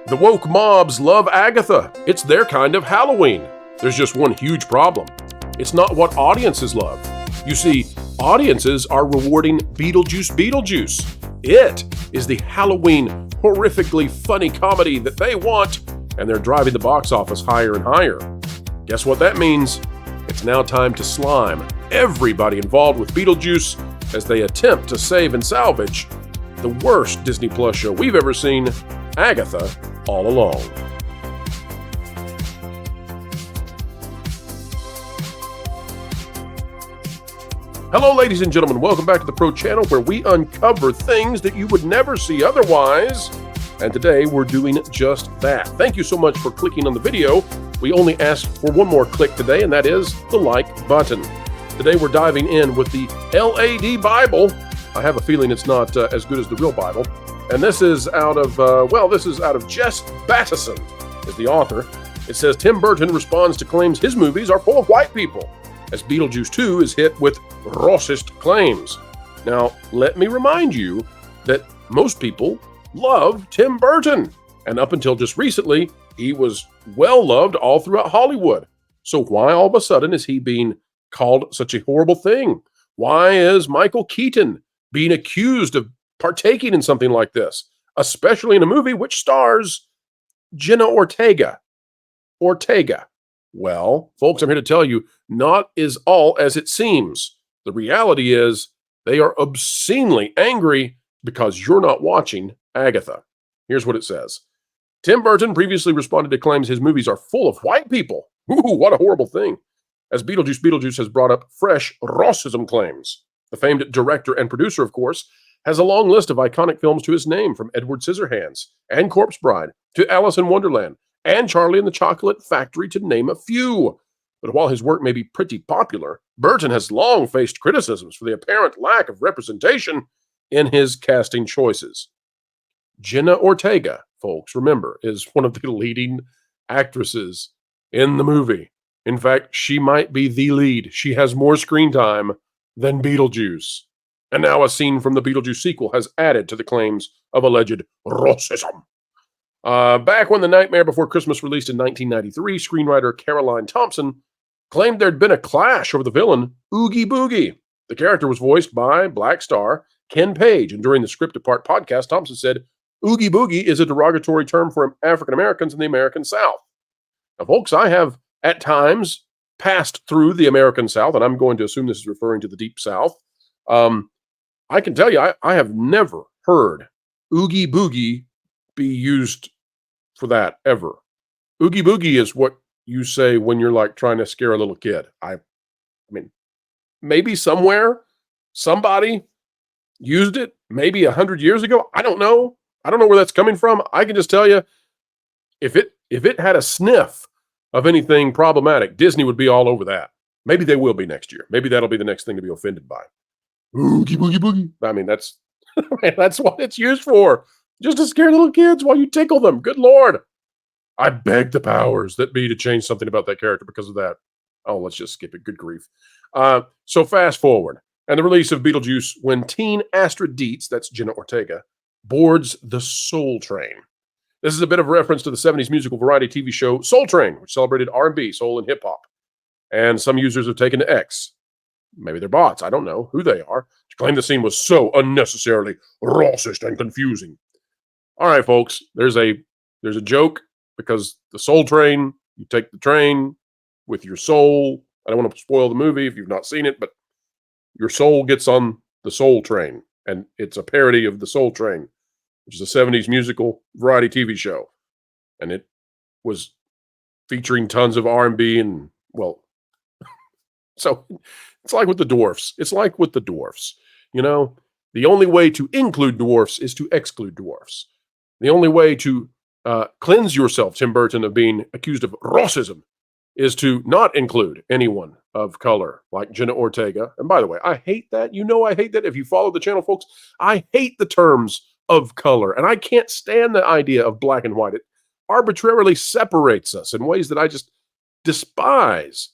The woke mobs love Agatha. It's their kind of Halloween. There's just one huge problem. It's not what audiences love. You see, audiences are rewarding Beetlejuice. It is the Halloween, horrifically funny comedy that they want, and they're driving the box office higher and higher. Guess what that means? It's now time to slime everybody involved with Beetlejuice as they attempt to save and salvage the worst Disney Plus show we've ever seen, Agatha All Along. Hello, ladies and gentlemen. Welcome back to the Pro Channel, where we uncover things that you would never see otherwise. And today we're doing just that. Thank you so much for clicking on the video. We only ask for one more click today, and that is the like button. Today we're diving in with the LAD Bible. I have a feeling it's not as good as the real Bible. And this is out of, Jess Battison is the author. It says, Tim Burton responds to claims his movies are full of white people, as Beetlejuice 2 is hit with racist claims. Now, let me remind you that most people love Tim Burton. And up until just recently, he was well loved all throughout Hollywood. So why all of a sudden is he being called such a horrible thing? Why is Michael Keaton being accused of partaking in something like this, especially in a movie which stars Jenna Ortega? Well, folks, I'm here to tell you, not is all as it seems. The reality is they are obscenely angry because you're not watching Agatha. Here's what it says. Tim Burton previously responded to claims his movies are full of white people. Ooh, what a horrible thing. As Beetlejuice has brought up fresh racism claims. The famed director and producer, of course, has a long list of iconic films to his name, from Edward Scissorhands and Corpse Bride to Alice in Wonderland and Charlie and the Chocolate Factory, to name a few. But while his work may be pretty popular, Burton has long faced criticisms for the apparent lack of representation in his casting choices. Jenna Ortega, folks, remember, is one of the leading actresses in the movie. In fact, she might be the lead. She has more screen time than Beetlejuice. And now a scene from the Beetlejuice sequel has added to the claims of alleged racism. Back when The Nightmare Before Christmas released in 1993, screenwriter Caroline Thompson claimed there'd been a clash over the villain, Oogie Boogie. The character was voiced by Black star Ken Page, and during the Script Apart podcast, Thompson said, Oogie Boogie is a derogatory term for African Americans in the American South. Now, folks, I have at times passed through the American South, and I'm going to assume this is referring to the Deep South. I can tell you, I have never heard Oogie Boogie be used for that, ever. Oogie Boogie is what you say when you're like trying to scare a little kid. I mean, maybe somewhere, somebody used it, maybe 100 years ago. I don't know. I don't know where that's coming from. I can just tell you, if it had a sniff of anything problematic, Disney would be all over that. Maybe they will be next year. Maybe that'll be the next thing to be offended by. Oogie Boogie Boogie. I mean, that's what it's used for. Just to scare little kids while you tickle them. Good Lord. I beg the powers that be to change something about that character because of that. Oh, let's just skip it. Good grief. So fast forward. And the release of Beetlejuice when teen Astrid Dietz, that's Jenna Ortega, boards the Soul Train. This is a bit of a reference to the 70s musical variety TV show Soul Train, which celebrated R&B, soul, and hip-hop. And some users have taken to X. Maybe they're bots. I don't know who they are, to claim the scene was so unnecessarily racist and confusing. All right, folks, there's a joke, because the Soul Train, you take the train with your soul. I don't want to spoil the movie if you've not seen it, but your soul gets on the Soul Train, and it's a parody of the Soul Train, which is a 70s musical variety TV show. And it was featuring tons of R&B and, well, so it's like with the dwarfs. You know, the only way to include dwarfs is to exclude dwarfs. The only way to cleanse yourself, Tim Burton, of being accused of racism is to not include anyone of color like Jenna Ortega. And by the way, I hate that. You know I hate that. If you follow the channel, folks, I hate the terms of color. And I can't stand the idea of black and white. It arbitrarily separates us in ways that I just despise.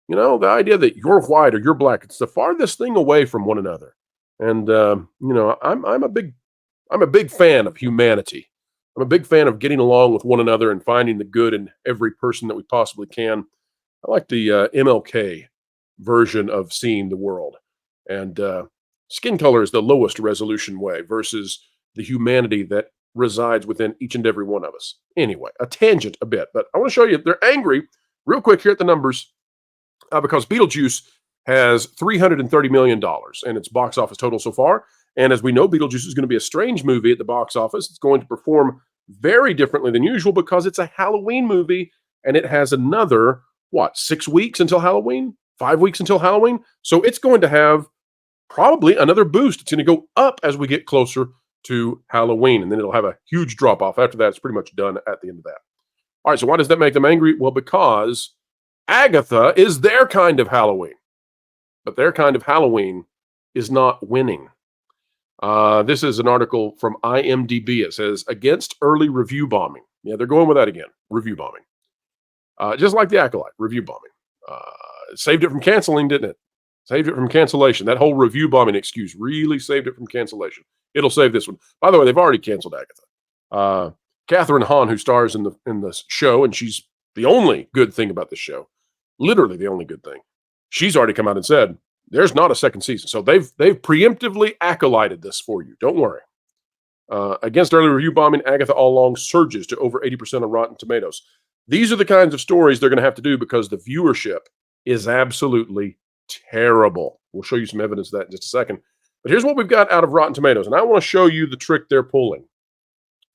You know, the idea that you're white or you're black, it's the farthest thing away from one another. And, I'm a big fan of humanity. I'm a big fan of getting along with one another and finding the good in every person that we possibly can. I like the MLK version of seeing the world. And skin color is the lowest resolution way versus the humanity that resides within each and every one of us. Anyway, a tangent a bit, but I want to show you they're angry real quick here at the numbers because Beetlejuice has $330 million in its box office total so far. And as we know, Beetlejuice is going to be a strange movie at the box office. It's going to perform very differently than usual because it's a Halloween movie and it has another, 6 weeks until Halloween? 5 weeks until Halloween? So it's going to have probably another boost. It's going to go up as we get closer to Halloween, and then it'll have a huge drop off. After that, it's pretty much done at the end of that. All right, so why does that make them angry? Well, because Agatha is their kind of Halloween, but their kind of Halloween is not winning. This is an article from IMDB. It says, against early review bombing. Yeah, they're going with that again, review bombing. Just like The Acolyte, review bombing. It saved it from canceling, didn't it? Saved it from cancellation. That whole review bombing excuse really saved it from cancellation. It'll save this one. By the way, they've already canceled Agatha. Catherine Hahn, who stars in the show, and she's the only good thing about this show, literally the only good thing. She's already come out and said there's not a second season. So they've preemptively acolyted this for you. Don't worry. Against early review bombing, Agatha all along surges to over 80% of Rotten Tomatoes. These are the kinds of stories they're going to have to do because the viewership is absolutely terrible. We'll show you some evidence of that in just a second. But here's what we've got out of Rotten Tomatoes, and I want to show you the trick they're pulling.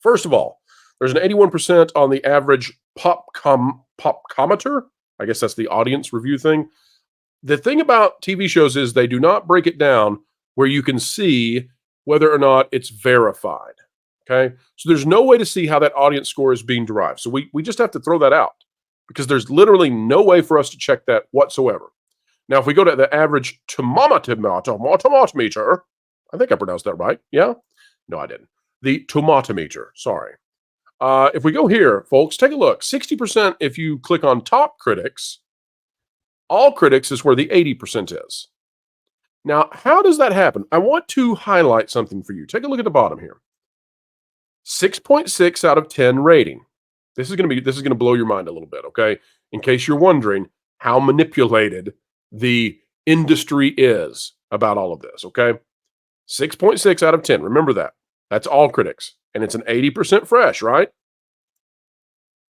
First of all, there's an 81% on the average popcometer. I guess that's the audience review thing. The thing about TV shows is they do not break it down where you can see whether or not it's verified. Okay, so there's no way to see how that audience score is being derived. So we just have to throw that out because there's literally no way for us to check that whatsoever. Now, if we go to the average thermometer, I think I pronounced that right. Yeah? No, I didn't. The tomatometer, sorry. If we go here, folks, take a look. 60% if you click on top critics. All critics is where the 80% is. Now, how does that happen? I want to highlight something for you. Take a look at the bottom here. 6.6 out of 10 rating. This is going to blow your mind a little bit, okay? In case you're wondering how manipulated the industry is about all of this, okay? 6.6 out of 10. Remember that. That's all critics. And it's an 80% fresh, right?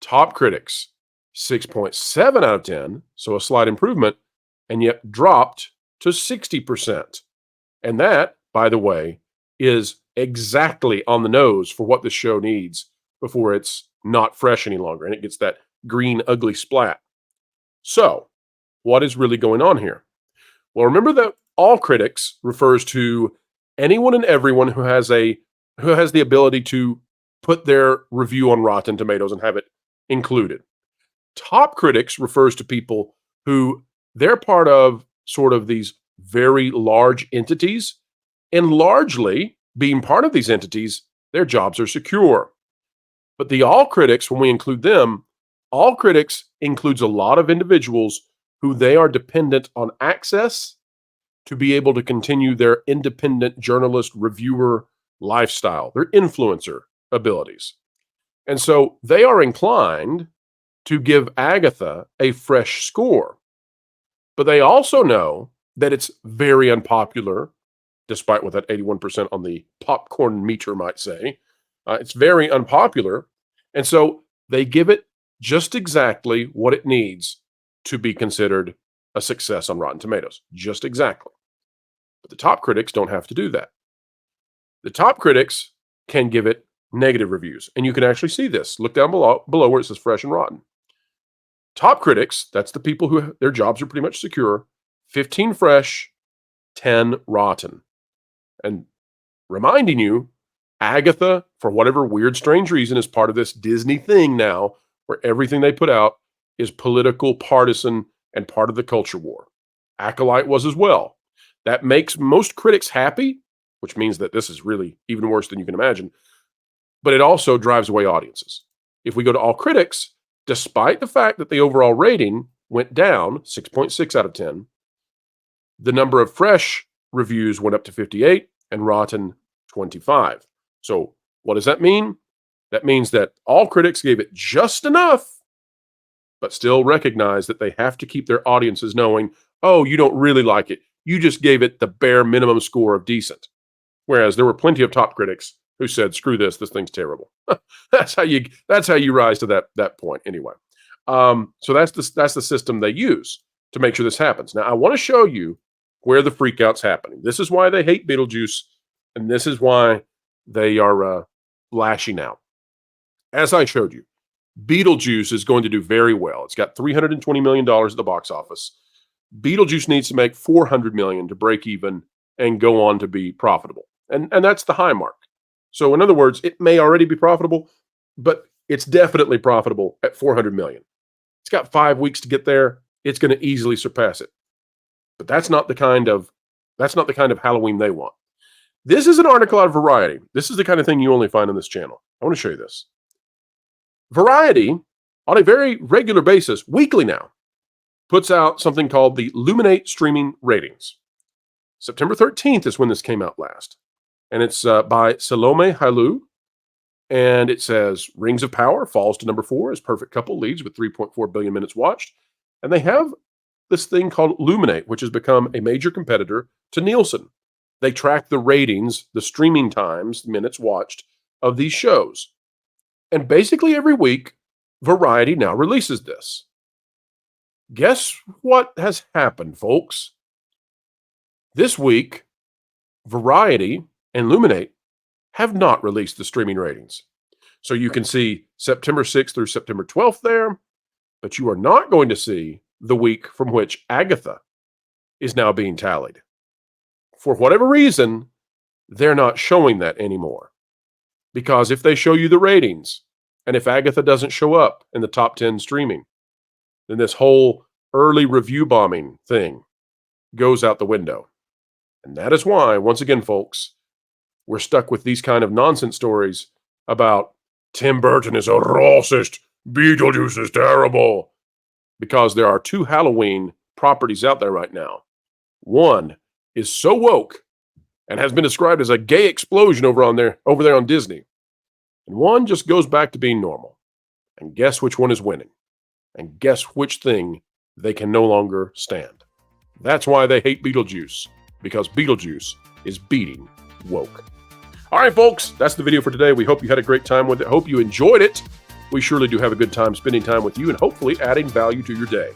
Top critics, 6.7 out of 10. So a slight improvement, and yet dropped to 60%. And that, by the way, is exactly on the nose for what the show needs before it's not fresh any longer and it gets that green, ugly splat. So, what is really going on here? Well, remember that all critics refers to anyone and everyone who has the ability to put their review on Rotten Tomatoes and have it included. Top critics refers to people who they're part of sort of these very large entities, and largely being part of these entities, their jobs are secure. But the all critics, when we include them, all critics includes a lot of individuals who they are dependent on access to be able to continue their independent journalist reviewer lifestyle, their influencer abilities. And so they are inclined to give Agatha a fresh score. But they also know that it's very unpopular, despite what that 81% on the popcorn meter might say. It's very unpopular. And so they give it just exactly what it needs to be considered a success on Rotten Tomatoes. Just exactly. But the top critics don't have to do that. The top critics can give it negative reviews. And you can actually see this. Look down below where it says fresh and rotten. Top critics, that's the people who their jobs are pretty much secure. 15 fresh, 10 rotten. And reminding you, Agatha, for whatever weird, strange reason, is part of this Disney thing now where everything they put out is political, partisan, and part of the culture war. Acolyte was as well. That makes most critics happy, which means that this is really even worse than you can imagine. But it also drives away audiences. If we go to all critics, despite the fact that the overall rating went down 6.6 out of 10, the number of fresh reviews went up to 58 and rotten 25. So what does that mean? That means that all critics gave it just enough, but still recognize that they have to keep their audiences knowing, oh, you don't really like it. You just gave it the bare minimum score of decent. Whereas there were plenty of top critics who said, screw this thing's terrible. That's how you rise to that point anyway. So that's the system they use to make sure this happens. Now, I want to show you where the freakout's happening. This is why they hate Beetlejuice, and this is why they are lashing out. As I showed you, Beetlejuice is going to do very well. It's got $320 million at the box office. Beetlejuice needs to make $400 million to break even and go on to be profitable. And that's the high mark. So in other words, it may already be profitable, but it's definitely profitable at $400 million. It's got 5 weeks to get there. It's going to easily surpass it. But that's not the kind of Halloween they want. This is an article out of Variety. This is the kind of thing you only find on this channel. I want to show you this. Variety, on a very regular basis, weekly now, puts out something called the Luminate streaming ratings. September 13th is when this came out last. And it's by Salome Hailou. And it says, Rings of Power falls to number 4 as Perfect Couple leads with 3.4 billion minutes watched. And they have this thing called Luminate, which has become a major competitor to Nielsen. They track the ratings, the streaming times, minutes watched of these shows. And basically every week, Variety now releases this. Guess what has happened, folks? This week, Variety and Luminate have not released the streaming ratings. So you can see September 6th through September 12th there, but you are not going to see the week from which Agatha is now being tallied. For whatever reason, they're not showing that anymore. Because if they show you the ratings, and if Agatha doesn't show up in the top 10 streaming, then this whole early review bombing thing goes out the window. And that is why, once again, folks, we're stuck with these kind of nonsense stories about Tim Burton is a racist, Beetlejuice is terrible. Because there are 2 Halloween properties out there right now. One is so woke and has been described as a gay explosion over there on Disney. And one just goes back to being normal. And guess which one is winning? And guess which thing they can no longer stand? That's why they hate Beetlejuice. Because Beetlejuice is beating woke. All right, folks, that's the video for today. We hope you had a great time with it. Hope you enjoyed it. We surely do have a good time spending time with you and hopefully adding value to your day.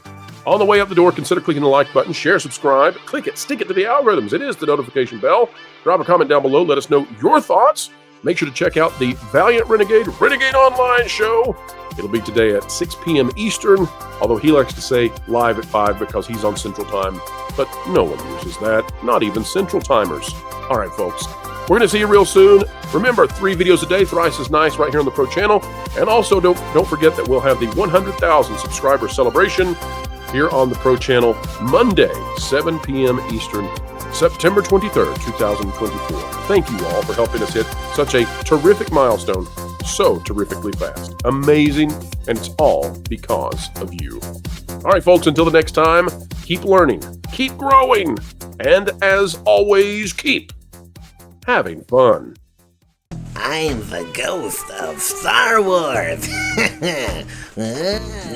On the way out the door, consider clicking the like button, share, subscribe, click it, stick it to the algorithms. It is the notification bell. Drop a comment down below. Let us know your thoughts. Make sure to check out the Valiant Renegade Online show. It'll be today at 6 p.m. Eastern, although he likes to say live at 5 because he's on Central Time. But no one uses that, not even Central Timers. All right, folks, we're going to see you real soon. Remember, 3 videos a day, thrice as nice, right here on the Pro Channel. And also, don't forget that we'll have the 100,000 subscriber celebration here on the Pro Channel Monday, 7 p.m. Eastern, September 23rd, 2024. Thank you all for helping us hit such a terrific milestone so terrifically fast. Amazing, and it's all because of you. All right, folks, until the next time, keep learning, keep growing, and as always, keep having fun. I'm the ghost of Star Wars.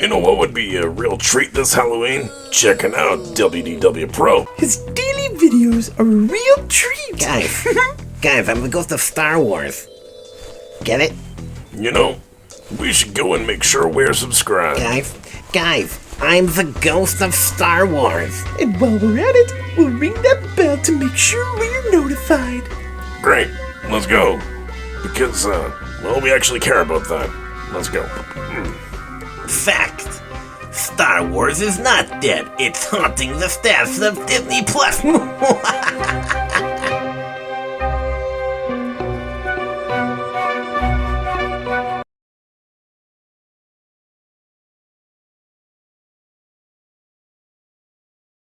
You know what would be a real treat this Halloween? Checking out WDW Pro. His daily videos are a real treat. Guys, I'm the ghost of Star Wars. Get it? You know, we should go and make sure we're subscribed. Guys, I'm the ghost of Star Wars. And while we're at it, we'll ring that bell to make sure we're notified. Great, let's go. Because, well, we actually care about that. Let's go. Fact. Star Wars is not dead. It's haunting the staffs of Disney Plus.